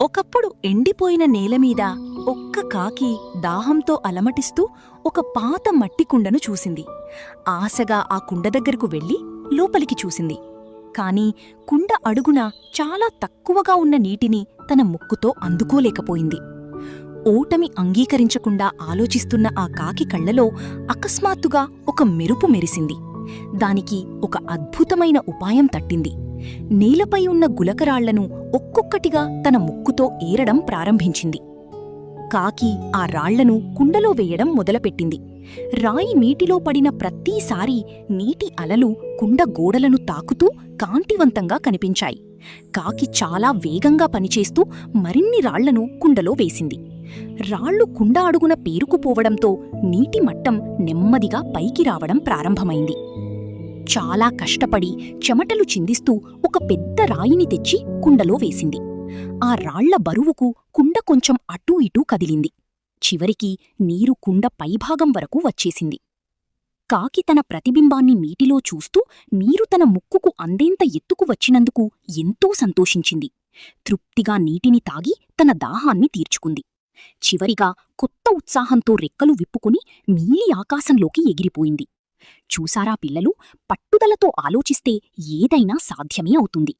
ఒకప్పుడు ఎండిపోయిన నేలమీద ఒక్క కాకి దాహంతో అలమటిస్తూ ఒక పాత మట్టి కుండను చూసింది. ఆశగా ఆ కుండ దగ్గరకు వెళ్లి లోపలికి చూసింది. కాని కుండ అడుగున చాలా తక్కువగా ఉన్న నీటిని తన ముక్కుతో అందుకోలేకపోయింది. ఓటమి అంగీకరించకుండా ఆలోచిస్తున్న ఆ కాకి కళ్లలో అకస్మాత్తుగా ఒక మెరుపు మెరిసింది. దానికి ఒక అద్భుతమైన ఉపాయం తట్టింది. నేలపై ఉన్న గులకరాళ్లను ఒక్కొక్కటిగా తన ముక్కుతో ఏరడం ప్రారంభించింది. కాకి ఆ రాళ్లను కుండలో వేయడం మొదలుపెట్టింది. రాయి నీటిలో పడిన ప్రతీసారీ నీటి అలలు కుండ గోడలను తాకుతూ కాంతివంతంగా కనిపించాయి. కాకి చాలా వేగంగా పనిచేస్తూ మరిన్ని రాళ్లను కుండలో వేసింది. రాళ్లు కుండ అడుగున పేరుకుపోవడంతో నీటి మట్టం నెమ్మదిగా పైకి రావడం ప్రారంభమైంది. చాలా కష్టపడి చెమటలు చిందిస్తూ ఒక పెద్ద రాయిని తెచ్చి కుండలో వేసింది. ఆ రాళ్ల బరువుకు కుండ కొంచెం అటూ ఇటూ కదిలింది. చివరికి నీరు కుండ పైభాగం వరకు వచ్చేసింది. కాకి తన ప్రతిబింబాన్ని నీటిలో చూస్తూ నీరు తన ముక్కుకు అందేంత ఎత్తుకు వచ్చినందుకు ఎంతో సంతోషించింది. తృప్తిగా నీటిని తాగి తన దాహాన్ని తీర్చుకుంది. చివరిగా కొత్త ఉత్సాహంతో రెక్కలు విప్పుకుని నీలి ఆకాశంలోకి ఎగిరిపోయింది. చూసారా పిల్లలు, పట్టుదలతో ఆలోచిస్తే ఏదైనా సాధ్యమే అవుతుంది.